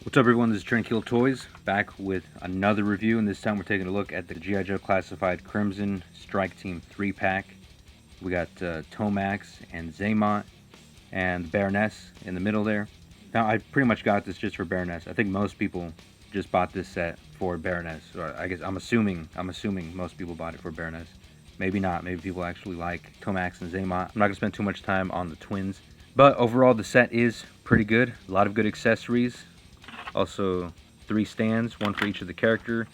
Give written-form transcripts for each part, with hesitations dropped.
What's up everyone, this is Tranquil Toys, back with another review, and this time we're taking a look at the G.I. Joe Classified Crimson Strike Team 3-pack. We got Tomax and Xamot and Baroness in the middle there. Now I pretty much got this just for Baroness. I think most people just bought this set for Baroness. Or I guess I'm assuming most people bought it for Baroness. Maybe not, maybe people actually like Tomax and Xamot. I'm not going to spend too much time on the twins. But overall the set is pretty good. A lot of good accessories. Also 3 stands, one for each of the character,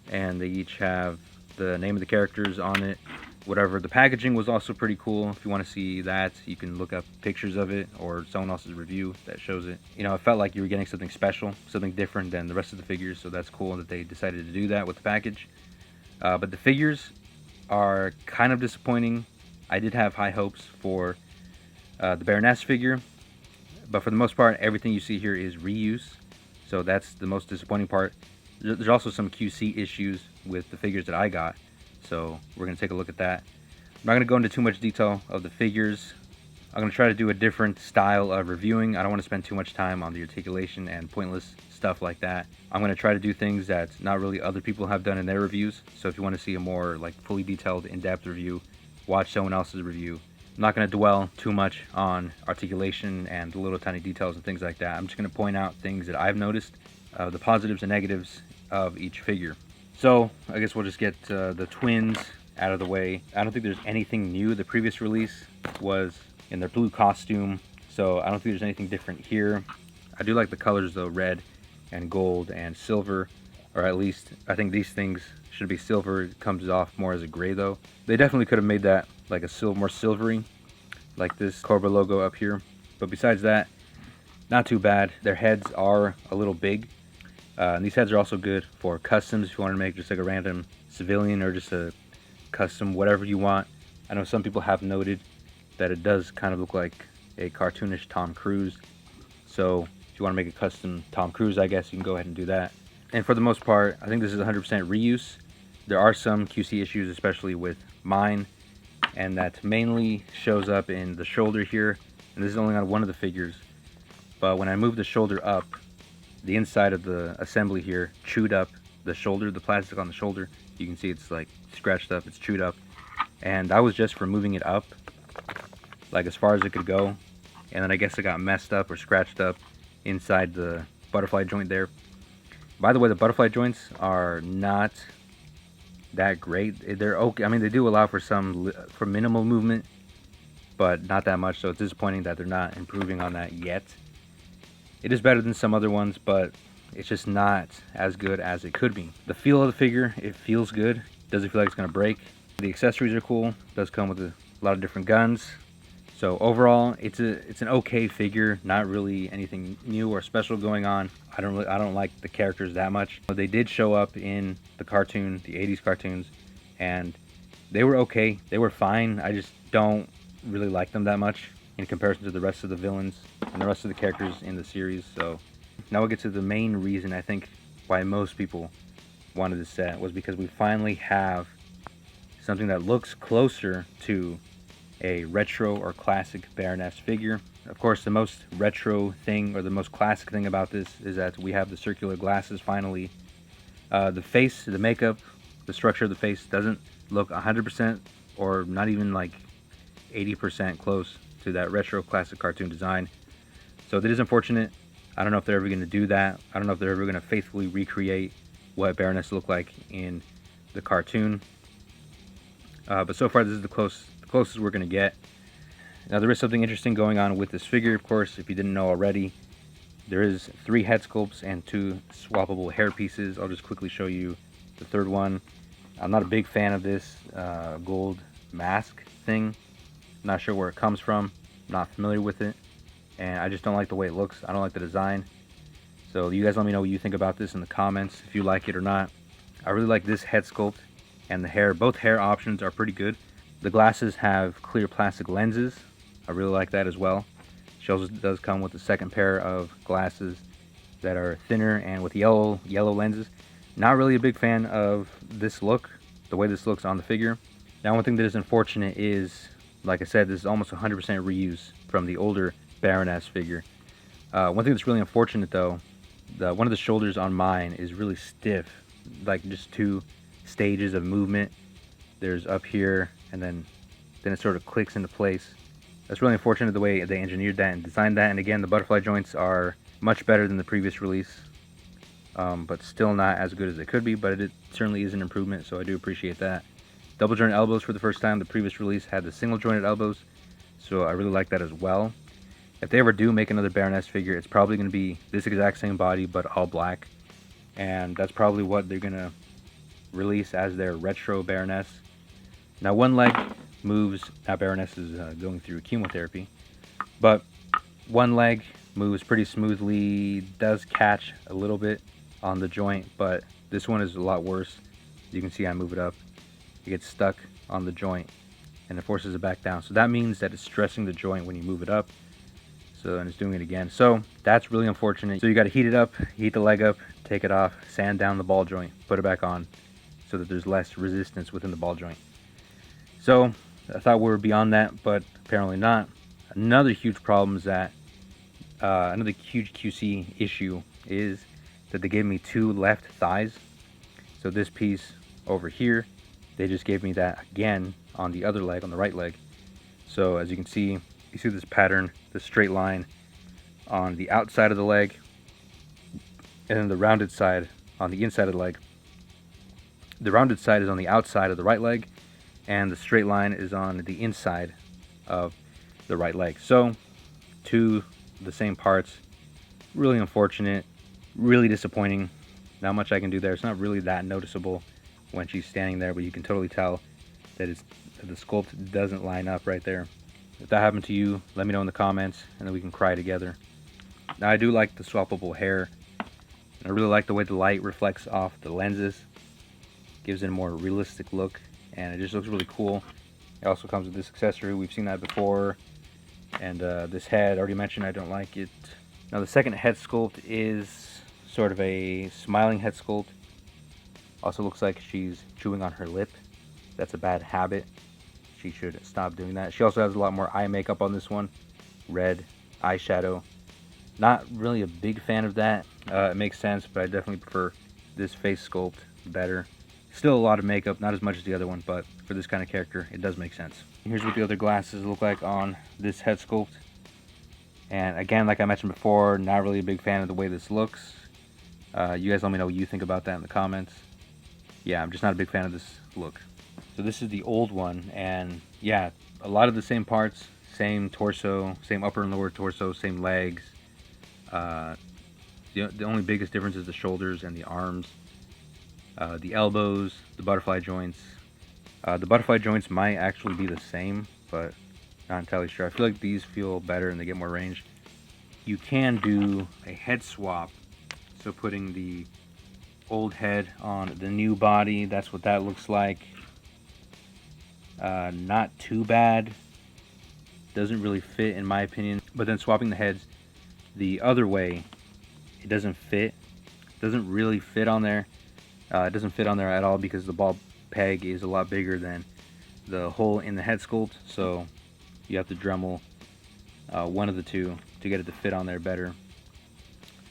and they each have the name of the characters on it. Whatever. The packaging was also pretty cool. If you want to see that, you can look up pictures of it or someone else's review that shows it. You know, it felt like you were getting something special, something different than the rest of the figures, so that's cool that they decided to do that with the package. But the figures are kind of disappointing. I did have high hopes for the Baroness figure, but for the most part, everything you see here is reuse. So that's the most disappointing part. There's also some QC issues with the figures that I got, so we're going to take a look at that. I'm not going to go into too much detail of the figures. I'm going to try to do a different style of reviewing. I don't want to spend too much time on the articulation and pointless stuff like that. I'm going to try to do things that not really other people have done in their reviews. So if you want to see a more like fully detailed, in-depth review, watch someone else's review. I'm not going to dwell too much on articulation and the little tiny details and things like that. I'm just going to point out things that I've noticed, the positives and negatives of each figure. So I guess we'll just get the twins out of the way. I don't think there's anything new. The previous release was in their blue costume, so I don't think there's anything different here. I do like the colors though, red and gold and silver, or at least I think these things should be silver. It comes off more as a gray though. They definitely could have made that like a more silvery, like this Cobra logo up here. But besides that, not too bad. Their heads are a little big. And these heads are also good for customs if you want to make just like a random civilian or just a custom whatever you want. I know some people have noted that it does kind of look like a cartoonish Tom Cruise. So if you want to make a custom Tom Cruise, I guess you can go ahead and do that. And for the most part, I think this is 100% reuse. There are some QC issues, especially with mine, and that mainly shows up in the shoulder here. And this is only on one of the figures. But when I move the shoulder up, the inside of the assembly here chewed up the shoulder, the plastic on the shoulder. You can see it's like scratched up, it's chewed up. And I was just for moving it up, like as far as it could go. And then I guess it got messed up or scratched up inside the butterfly joint there. By the way, the butterfly joints are not that great. They're okay. I mean, they do allow for minimal movement, but not that much. So it's disappointing that they're not improving on that yet. It is better than some other ones, but it's just not as good as it could be. The feel of the figure, it feels good. Doesn't feel like it's gonna break. The accessories are cool. It does come with a lot of different guns. So overall, it's an okay figure. Not really anything new or special going on. I don't like the characters that much. They did show up in the cartoon, the 80s cartoons, and they were okay. They were fine. I just don't really like them that much in comparison to the rest of the villains and the rest of the characters in the series. So now we'll get to the main reason I think why most people wanted this set was because we finally have something that looks closer to a retro or classic Baroness figure. Of course, the most retro thing or the most classic thing about this is that we have the circular glasses finally. The face, the makeup, the structure of the face doesn't look 100% or not even like 80% close to that retro classic cartoon design. So that is unfortunate. I don't know if they're ever going to do that. I don't know if they're ever going to faithfully recreate what Baroness looked like in the cartoon. But so far this is the closest we're going to get. Now there is something interesting going on with this figure, of course, if you didn't know already. There is 3 head sculpts and 2 swappable hair pieces. I'll just quickly show you the third one. I'm not a big fan of this gold mask thing. Not sure where it comes from. Not familiar with it. And I just don't like the way it looks. I don't like the design. So you guys let me know what you think about this in the comments, if you like it or not. I really like this head sculpt and the hair. Both hair options are pretty good. The glasses have clear plastic lenses. I really like that as well. She also does come with a second pair of glasses that are thinner and with yellow lenses. Not really a big fan of this look, the way this looks on the figure. Now one thing that is unfortunate is, like I said, this is almost 100% reuse from the older Baroness figure. One thing that's really unfortunate though One of the shoulders on mine is really stiff, like just two stages of movement. There's up here, and then it sort of clicks into place. That's really unfortunate the way they engineered that and designed that. And again, the butterfly joints are much better than the previous release, but still not as good as it could be, but it certainly is an improvement, so I do appreciate that. Double jointed elbows for the first time. The previous release had the single jointed elbows, so I really like that as well. If they ever do make another Baroness figure, it's probably going to be this exact same body, but all black. And that's probably what they're going to release as their retro Baroness. Now, one leg moves. Now, Baroness is going through chemotherapy, but one leg moves pretty smoothly, does catch a little bit on the joint, but this one is a lot worse. You can see I move it up. It gets stuck on the joint, and it forces it back down. So that means that it's stressing the joint when you move it up. So, and it's doing it again. So that's really unfortunate. So you got to heat it up, heat the leg up, take it off, sand down the ball joint, put it back on, so that there's less resistance within the ball joint. So I thought we were beyond that, but apparently not. Another huge problem is that another huge QC issue is that they gave me two left thighs. So this piece over here, they just gave me that again on the other leg, on the right leg. So as you can see, you see this pattern, this straight line on the outside of the leg, and then the rounded side on the inside of the leg. The rounded side is on the outside of the right leg, and the straight line is on the inside of the right leg. So, two the same parts. Really unfortunate, really disappointing. Not much I can do there. It's not really that noticeable when she's standing there, but you can totally tell that the sculpt doesn't line up right there. If that happened to you, let me know in the comments, and then we can cry together. Now, I do like the swappable hair, and I really like the way the light reflects off the lenses. Gives it a more realistic look, and it just looks really cool. It also comes with this accessory. We've seen that before. And this head, already mentioned, I don't like it. Now, the second head sculpt is sort of a smiling head sculpt. Also looks like she's chewing on her lip. That's a bad habit. She should stop doing that. She also has a lot more eye makeup on this one. Red eyeshadow. Not really a big fan of that. It makes sense, but I definitely prefer this face sculpt better. Still a lot of makeup, not as much as the other one, but for this kind of character, it does make sense. Here's what the other glasses look like on this head sculpt. And again, like I mentioned before, not really a big fan of the way this looks. You guys let me know what you think about that in the comments. Yeah, I'm just not a big fan of this look. So this is the old one, and yeah, a lot of the same parts, same torso, same upper and lower torso, same legs. The only biggest difference is the shoulders and the arms. The elbows, the butterfly joints. The butterfly joints might actually be the same, but not entirely sure. I feel like these feel better and they get more range. You can do a head swap, so putting the old head on the new body. That's what that looks like. Not too bad. Doesn't really fit in my opinion. But then swapping the heads the other way, it doesn't fit. Doesn't really fit on there. It doesn't fit on there at all because the ball peg is a lot bigger than the hole in the head sculpt. So you have to Dremel one of the two to get it to fit on there better.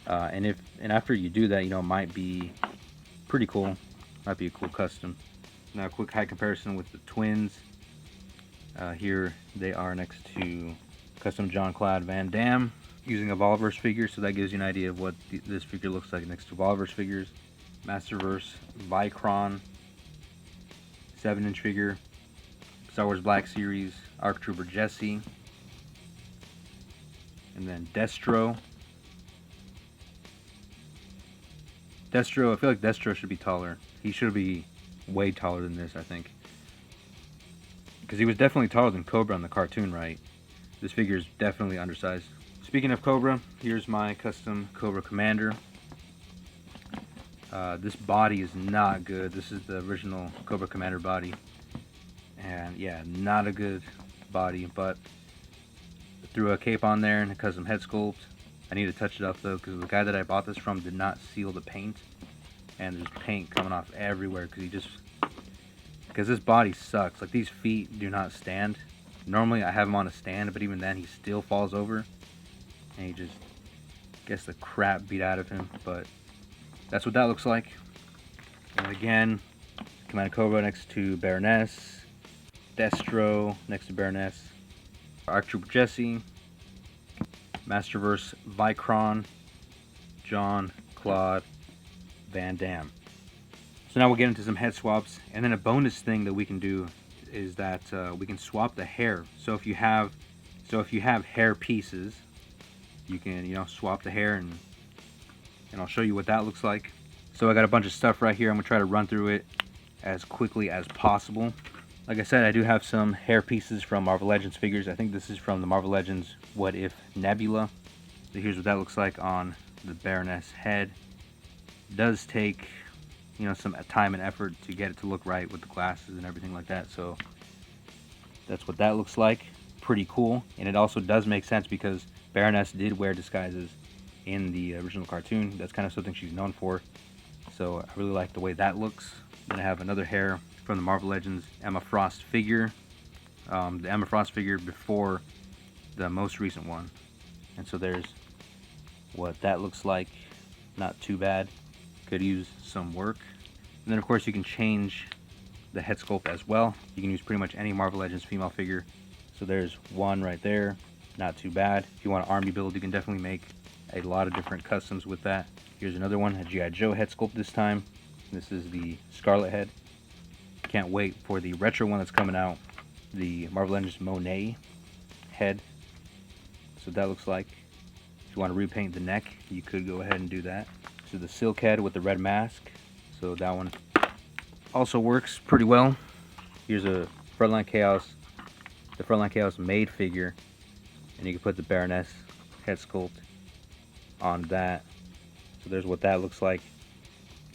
And after you do that, you know, it might be pretty cool. Might be a cool custom. Now, a quick height comparison with the twins. Here they are next to custom Jean-Claude Van Damme using a Volverse figure, so that gives you an idea of what this figure looks like next to Volverse figures. Masterverse Vicron 7-inch figure. Star Wars Black Series Arc Trooper Jesse. And then Destro. I feel like Destro should be taller. He should be way taller than this, I think. Because he was definitely taller than Cobra in the cartoon, right? This figure is definitely undersized. Speaking of Cobra, here's my custom Cobra Commander. This body is not good. This is the original Cobra Commander body. And yeah, not a good body, but threw a cape on there and a custom head sculpt. I need to touch it up though, because the guy that I bought this from did not seal the paint. And there's paint coming off everywhere because this body sucks. Like, these feet do not stand. Normally I have him on a stand, but even then he still falls over. And Gets the crap beat out of him, but that's what that looks like. And again, Command Cobra next to Baroness, Destro next to Baroness, Arc Trooper Jesse, Masterverse Vicron, John, Claude, Van Damme. So now we'll get into some head swaps, and then a bonus thing that we can do is that we can swap the hair. So if you have hair pieces, you can swap the hair, and I'll show you what that looks like. So I got a bunch of stuff right here. I'm gonna try to run through it as quickly as possible. Like I said, I do have some hair pieces from Marvel Legends figures. I think this is from the Marvel Legends What If Nebula. So here's what that looks like on the Baroness head. It does take some time and effort to get it to look right with the glasses and everything like that. So that's what that looks like. Pretty cool. And it also does make sense because Baroness did wear disguises in the original cartoon. That's kind of something she's known for. So I really like the way that looks. Then I have another hair from the Marvel Legends Emma Frost figure. The Emma Frost figure before the most recent one. And so there's what that looks like. Not too bad. Could use some work. And then of course you can change the head sculpt as well. You can use pretty much any Marvel Legends female figure. So there's one right there. Not too bad. If you want an army build, you can definitely make a lot of different customs with that. Here's another one, a G.I. Joe head sculpt this time. This is the Scarlet head. Can't wait for the retro one that's coming out. The Marvel Legends Monet head. So that looks like. If you want to repaint the neck, you could go ahead and do that. So the Silk head with the red mask. So that one also works pretty well. Here's a Frontline Chaos, the Frontline Chaos Maid figure. And you can put the Baroness head sculpt on that. So there's what that looks like.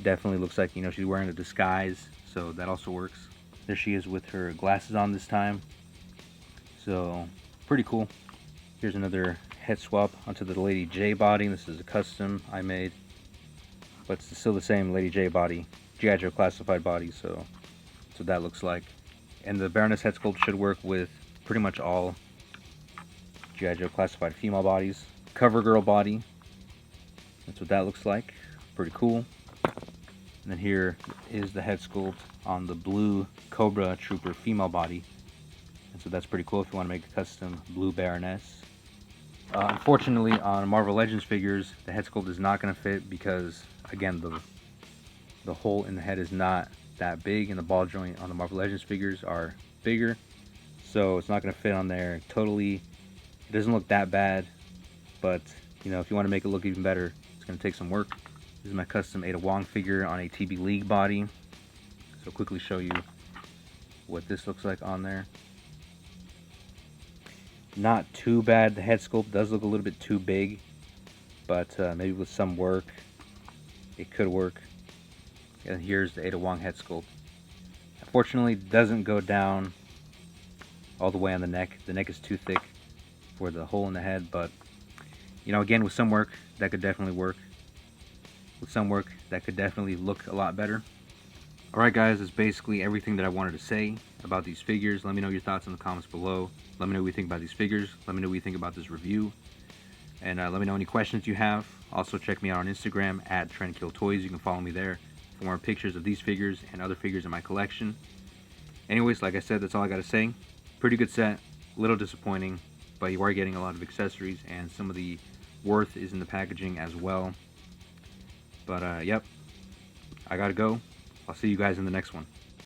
Definitely looks like, she's wearing a disguise. So that also works. There she is with her glasses on this time. So pretty cool. Here's another head swap onto the Lady J body. This is a custom I made. But it's still the same Lady J body. G.I. Joe classified body. So that's what that looks like. And the Baroness head sculpt should work with pretty much all G.I. Joe classified female bodies. CoverGirl body. That's what that looks like. Pretty cool. And then here is the head sculpt on the blue Cobra Trooper female body. And so that's pretty cool if you want to make a custom blue Baroness. Unfortunately, on Marvel Legends figures, the head sculpt is not going to fit because, again, the hole in the head is not that big, and the ball joint on the Marvel Legends figures are bigger. So it's not going to fit on there totally. It doesn't look that bad, but if you want to make it look even better, it's going to take some work. This is my custom Ada Wong figure on a TB League body. So I'll quickly show you what this looks like on there. Not too bad. The head sculpt does look a little bit too big, but maybe with some work, it could work. And here's the Ada Wong head sculpt. Unfortunately, it doesn't go down all the way on the neck. The neck is too thick for the hole in the head, but again, with some work, that could definitely work. With some work, that could definitely look a lot better. Alright guys, that's basically everything that I wanted to say about these figures. Let me know your thoughts in the comments below. Let me know what you think about these figures. Let me know what you think about this review. And let me know any questions you have. Also check me out on Instagram at TrendKillToys. You can follow me there for more pictures of these figures and other figures in my collection. Anyways, like I said, that's all I got to say. Pretty good set. A little disappointing, but you are getting a lot of accessories, and some of the worth is in the packaging as well. But yep, I gotta go. I'll see you guys in the next one.